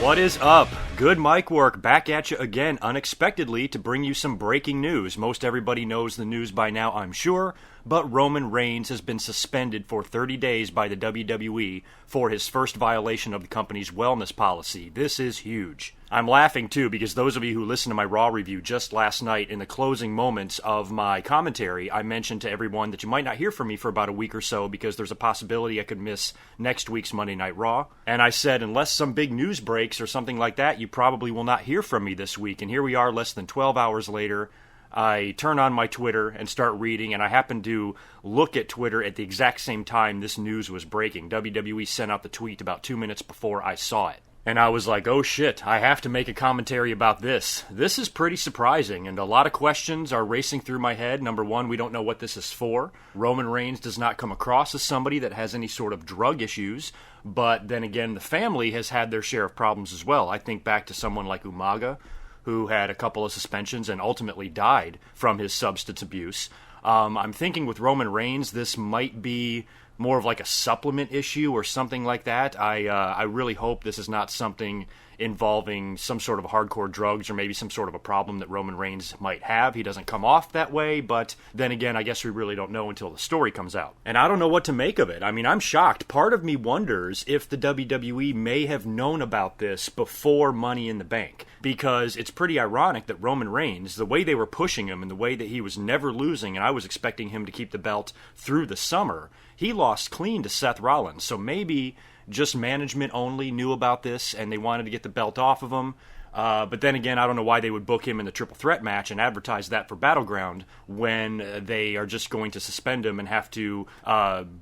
What is up? GoodMicWork back at you again unexpectedly to bring you some breaking news. Most everybody knows the news by now, I'm sure, but Roman Reigns has been suspended for 30 days by the WWE for his first violation of the company's wellness policy. This is huge. I'm laughing too because those of you who listened to my Raw review just last night, in the closing moments of my commentary, I mentioned to everyone that you might not hear from me for about a week or so because there's a possibility I could miss next week's Monday Night Raw. And I said, unless some big news breaks or something like that, you probably will not hear from me this week. And here we are less than 12 hours later. I turn on my Twitter and start reading, and I happen to look at Twitter at the exact same time this news was breaking. WWE sent out the tweet about 2 minutes before I saw it. And I was like, oh shit, I have to make a commentary about this. This is pretty surprising, and a lot of questions are racing through my head. Number one, we don't know what this is for. Roman Reigns does not come across as somebody that has any sort of drug issues, but then again, the family has had their share of problems as well. I think back to someone like Umaga, who had a couple of suspensions and ultimately died from his substance abuse. I'm thinking with Roman Reigns, this might be more of like a supplement issue or something like that. I really hope this is not something involving some sort of hardcore drugs or maybe some sort of a problem that Roman Reigns might have. He doesn't come off that way, but then again, I guess we really don't know until the story comes out. And I don't know what to make of it. I mean, I'm shocked. Part of me wonders if the WWE may have known about this before Money in the Bank, because it's pretty ironic that Roman Reigns, the way they were pushing him and the way that he was never losing, and I was expecting him to keep the belt through the summer, he lost clean to Seth Rollins. So maybe just management only knew about this and they wanted to get the belt off of him. But then again, I don't know why they would book him in the triple threat match and advertise that for Battleground when they are just going to suspend him and have to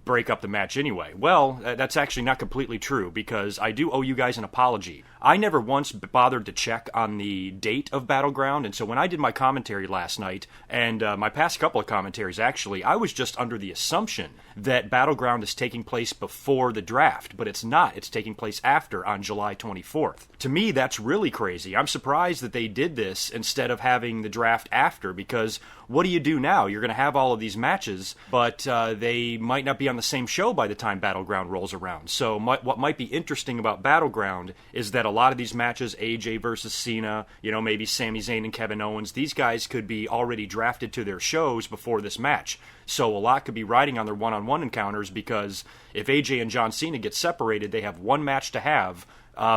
break up the match anyway. Well, that's actually not completely true, because I do owe you guys an apology. I never once bothered to check on the date of Battleground, and so when I did my commentary last night, and my past couple of commentaries actually, I was just under the assumption that Battleground is taking place before the draft, but it's not. It's taking place after, on July 24th. To me, that's really crazy. I'm surprised that they did this instead of having the draft after, because what do you do now? You're going to have all of these matches, but they might not be on the same show by the time Battleground rolls around. So what might be interesting about Battleground is that a lot of these matches, AJ versus Cena, maybe Sami Zayn and Kevin Owens, these guys could be already drafted to their shows before this match. So a lot could be riding on their one-on-one encounters, because if AJ and John Cena get separated, they have one match to have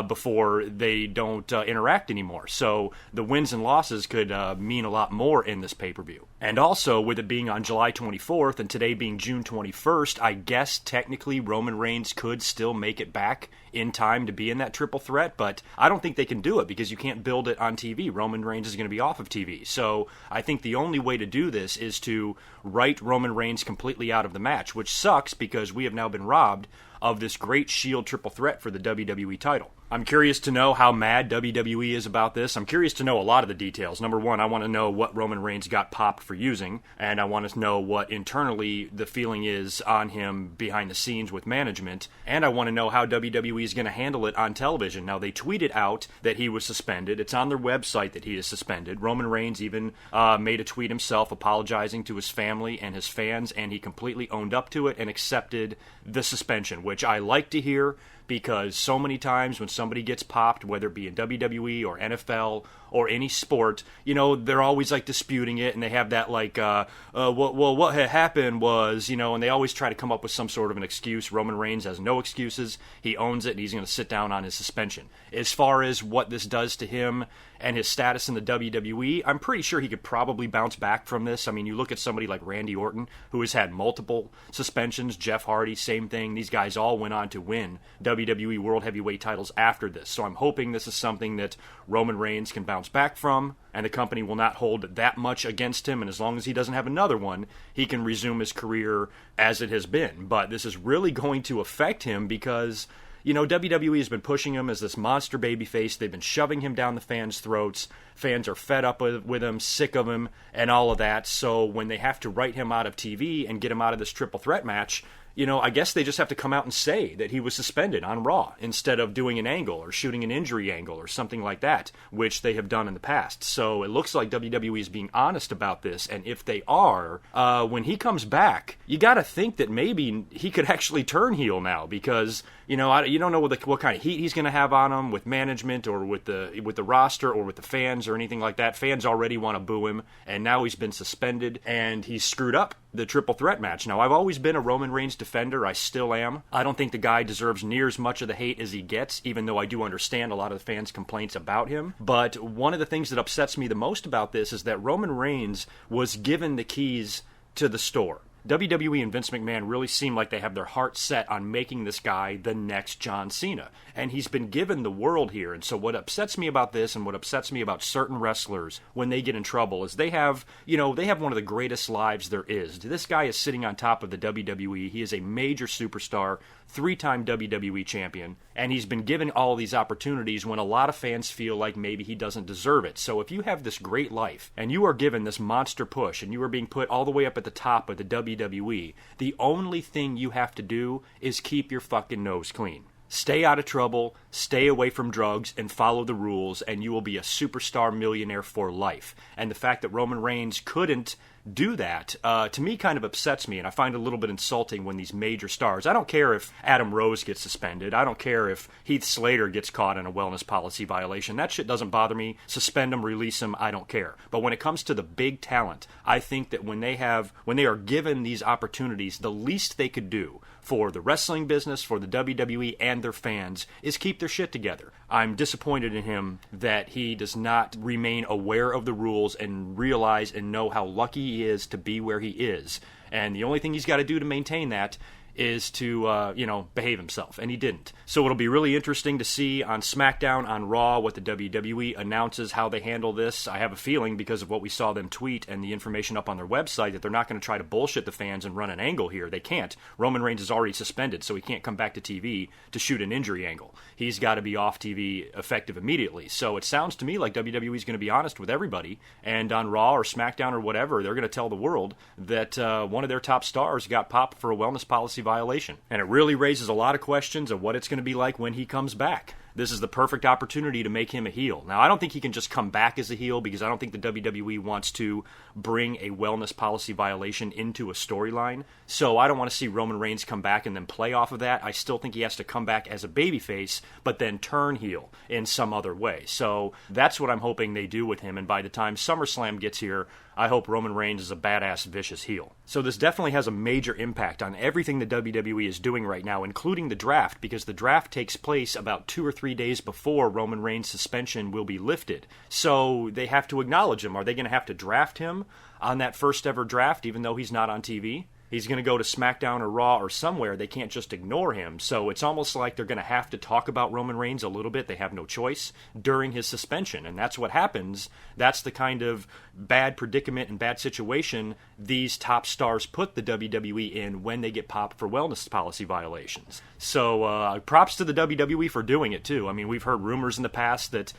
before they don't interact anymore. So the wins and losses could mean a lot more in this pay-per-view. And also, with it being on July 24th and today being June 21st, I guess technically Roman Reigns could still make it back in time to be in that triple threat, but I don't think they can do it because you can't build it on TV. Roman Reigns is going to be off of TV. So I think the only way to do this is to write Roman Reigns completely out of the match, which sucks because we have now been robbed of this great Shield triple threat for the WWE title. I'm curious to know how mad WWE is about this. I'm curious to know a lot of the details. Number one, I want to know what Roman Reigns got popped for using, and I want to know what internally the feeling is on him behind the scenes with management, and I want to know how WWE is going to handle it on television. Now, they tweeted out that he was suspended. It's on their website that he is suspended. Roman Reigns even made a tweet himself apologizing to his family and his fans, and he completely owned up to it and accepted the suspension, which I like to hear, because so many times when somebody gets popped, whether it be in WWE or NFL or any sport, they're always like disputing it, and they have that like, what had happened was, and they always try to come up with some sort of an excuse. Roman Reigns has no excuses. He owns it, and he's going to sit down on his suspension. As far as what this does to him and his status in the WWE, I'm pretty sure he could probably bounce back from this. I mean, you look at somebody like Randy Orton, who has had multiple suspensions, Jeff Hardy, same thing. These guys all went on to win WWE World Heavyweight titles after this. So I'm hoping this is something that Roman Reigns can bounce back from, and the company will not hold that much against him, and as long as he doesn't have another one, he can resume his career as it has been. But this is really going to affect him because WWE has been pushing him as this monster babyface. They've been shoving him down the fans' throats. Fans are fed up with him, sick of him, and all of that. So when they have to write him out of TV and get him out of this triple threat match, I guess they just have to come out and say that he was suspended on Raw instead of doing an angle or shooting an injury angle or something like that, which they have done in the past. So it looks like WWE is being honest about this, and if they are, when he comes back, you got to think that maybe he could actually turn heel now, because you don't know what kind of heat he's going to have on him with management or with the roster or with the fans or anything like that. Fans already want to boo him, and now he's been suspended and he's screwed up the triple threat match. Now, I've always been a Roman Reigns defender. I still am. I don't think the guy deserves near as much of the hate as he gets, even though I do understand a lot of the fans' complaints about him. But one of the things that upsets me the most about this is that Roman Reigns was given the keys to the store. WWE and Vince McMahon really seem like they have their heart set on making this guy the next John Cena. And he's been given the world here. And so what upsets me about this, and what upsets me about certain wrestlers when they get in trouble, is they have one of the greatest lives there is. This guy is sitting on top of the WWE. He is a major superstar, 3-time WWE champion, and he's been given all these opportunities when a lot of fans feel like maybe he doesn't deserve it. So if you have this great life, and you are given this monster push, and you are being put all the way up at the top of the WWE, the only thing you have to do is keep your fucking nose clean. Stay out of trouble, stay away from drugs, and follow the rules, and you will be a superstar millionaire for life. And the fact that Roman Reigns couldn't do that, to me, kind of upsets me, and I find it a little bit insulting when these major stars, I don't care if Adam Rose gets suspended, I don't care if Heath Slater gets caught in a wellness policy violation, that shit doesn't bother me. Suspend him, release him, I don't care. But when it comes to the big talent, I think that when they are given these opportunities, the least they could do for the wrestling business, for the WWE, and their fans is keep their shit together. I'm disappointed in him that he does not remain aware of the rules and realize and know how lucky he is to be where he is. And the only thing he's got to do to maintain that is to, behave himself. And he didn't. So it'll be really interesting to see on SmackDown, on Raw, what the WWE announces, how they handle this. I have a feeling, because of what we saw them tweet and the information up on their website, that they're not going to try to bullshit the fans and run an angle here. They can't. Roman Reigns is already suspended, so he can't come back to TV to shoot an injury angle. He's got to be off TV effective immediately. So it sounds to me like WWE is going to be honest with everybody, and on Raw or SmackDown or whatever, they're going to tell the world that one of their top stars got popped for a wellness policy violation. And it really raises a lot of questions of what it's going to be like when he comes back. This is the perfect opportunity to make him a heel. Now, I don't think he can just come back as a heel, because I don't think the WWE wants to bring a wellness policy violation into a storyline. So I don't want to see Roman Reigns come back and then play off of that. I still think he has to come back as a babyface, but then turn heel in some other way. So that's what I'm hoping they do with him. And by the time SummerSlam gets here, I hope Roman Reigns is a badass, vicious heel. So this definitely has a major impact on everything the WWE is doing right now, including the draft, because the draft takes place about 2 or 3 days before Roman Reigns' suspension will be lifted. So they have to acknowledge him. Are they going to have to draft him on that first ever draft, even though he's not on TV? He's going to go to SmackDown or Raw or somewhere. They can't just ignore him. So it's almost like they're going to have to talk about Roman Reigns a little bit. They have no choice during his suspension. And that's what happens. That's the kind of bad predicament and bad situation these top stars put the WWE in when they get popped for wellness policy violations. So props to the WWE for doing it, too. I mean, we've heard rumors in the past that,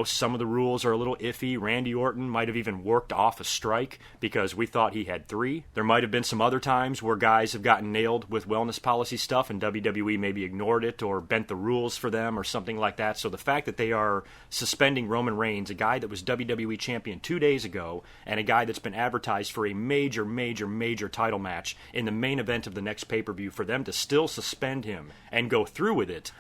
some of the rules are a little iffy. Randy Orton might have even worked off a strike because we thought he had 3. There might have been some other times where guys have gotten nailed with wellness policy stuff and WWE maybe ignored it or bent the rules for them or something like that. So the fact that they are suspending Roman Reigns, a guy that was WWE champion 2 days ago, and a guy that's been advertised for a major, major, major title match in the main event of the next pay-per-view, for them to still suspend him and go through with it,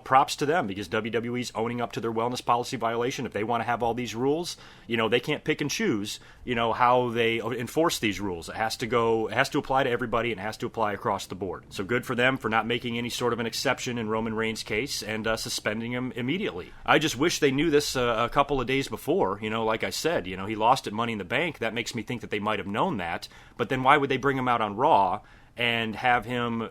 props to them, because WWE's owning up to their wellness policy violation. If they want to have all these rules, they can't pick and choose, how they enforce these rules. It has to apply to everybody, and it has to apply across the board. So good for them for not making any sort of an exception in Roman Reigns' case and suspending him immediately. I just wish they knew this a couple of days before. Like I said, he lost at Money in the Bank. That makes me think that they might have known that. But then why would they bring him out on Raw and have him,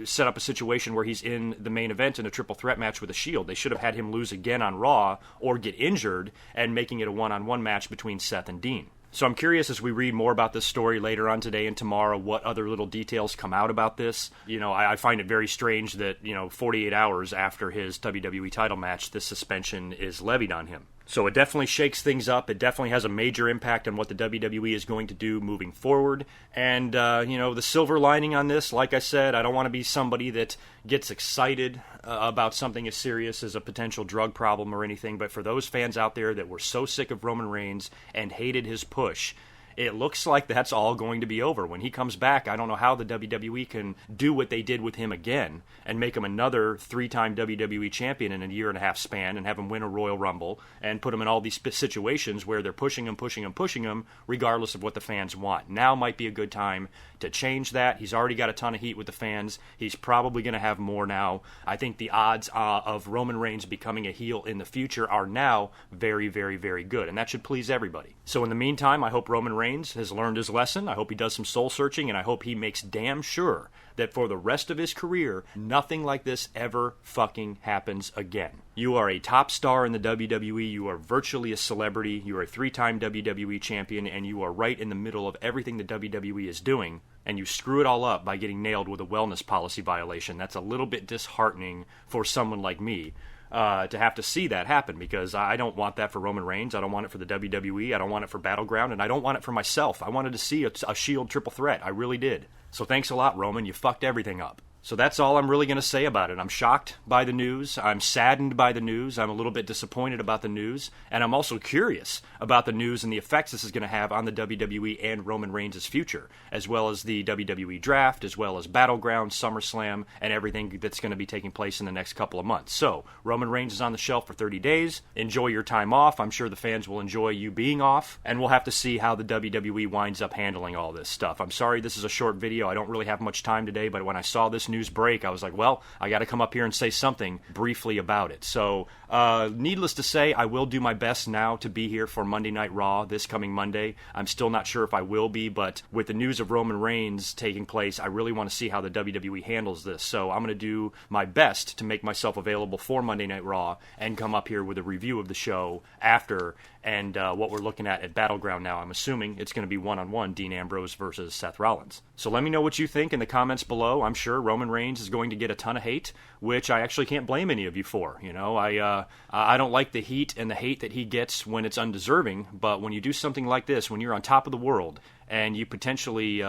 set up a situation where he's in the main event in a triple threat match with a Shield? They should have had him lose again on Raw or get injured and making it a one-on-one match between Seth and Dean. So I'm curious, as we read more about this story later on today and tomorrow, what other little details come out about this. I find it very strange that, 48 hours after his WWE title match, this suspension is levied on him. So it definitely shakes things up. It definitely has a major impact on what the WWE is going to do moving forward. And, the silver lining on this, like I said, I don't want to be somebody that gets excited about something as serious as a potential drug problem or anything. But for those fans out there that were so sick of Roman Reigns and hated his push, it looks like that's all going to be over. When he comes back, I don't know how the WWE can do what they did with him again and make him another 3-time WWE champion in a year and a half span and have him win a Royal Rumble and put him in all these situations where they're pushing him, regardless of what the fans want. Now might be a good time to change that. He's already got a ton of heat with the fans. He's probably going to have more now. I think the odds of Roman Reigns becoming a heel in the future are now very, very, very good, and that should please everybody. So in the meantime, I hope Roman Reigns has learned his lesson. I hope he does some soul searching, and I hope he makes damn sure that for the rest of his career, nothing like this ever fucking happens again. You are a top star in the WWE. You are virtually a celebrity. You are a 3-time WWE champion, and you are right in the middle of everything the WWE is doing, and you screw it all up by getting nailed with a wellness policy violation. That's a little bit disheartening for someone like me. To have to see that happen, because I don't want that for Roman Reigns. I don't want it for the WWE. I don't want it for Battleground, and I don't want it for myself. I wanted to see a Shield triple threat. I really did. So thanks a lot, Roman. You fucked everything up. So that's all I'm really going to say about it. I'm shocked by the news. I'm saddened by the news. I'm a little bit disappointed about the news. And I'm also curious about the news and the effects this is going to have on the WWE and Roman Reigns' future, as well as the WWE draft, as well as Battleground, SummerSlam, and everything that's going to be taking place in the next couple of months. So Roman Reigns is on the shelf for 30 days. Enjoy your time off. I'm sure the fans will enjoy you being off. And we'll have to see how the WWE winds up handling all this stuff. I'm sorry this is a short video. I don't really have much time today, but when I saw this news break, I was like, well, I got to come up here and say something briefly about it. So, needless to say, I will do my best now to be here for Monday Night Raw this coming Monday. I'm still not sure if I will be, but with the news of Roman Reigns taking place, I really want to see how the WWE handles this. So I'm going to do my best to make myself available for Monday Night Raw and come up here with a review of the show after and what we're looking at Battleground now. I'm assuming it's going to be one-on-one Dean Ambrose versus Seth Rollins. So let me know what you think in the comments below. I'm sure Roman Reigns is going to get a ton of hate, which I actually can't blame any of you for. You know, I don't like the heat and the hate that he gets when it's undeserving, but when you do something like this, when you're on top of the world and you potentially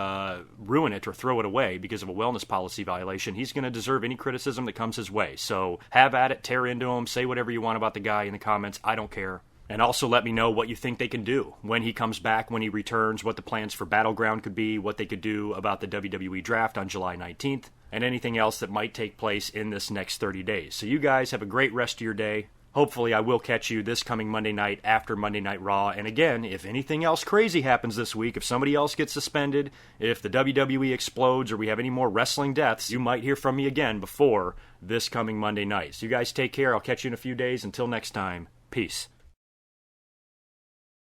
ruin it or throw it away because of a wellness policy violation, he's going to deserve any criticism that comes his way. So have at it, tear into him, say whatever you want about the guy in the comments. I don't care. And also let me know what you think they can do when he comes back, when he returns, what the plans for Battleground could be, what they could do about the WWE Draft on July 19th, and anything else that might take place in this next 30 days. So you guys have a great rest of your day. Hopefully I will catch you this coming Monday night after Monday Night Raw. And again, if anything else crazy happens this week, if somebody else gets suspended, if the WWE explodes, or we have any more wrestling deaths, you might hear from me again before this coming Monday night. So you guys take care. I'll catch you in a few days. Until next time, peace.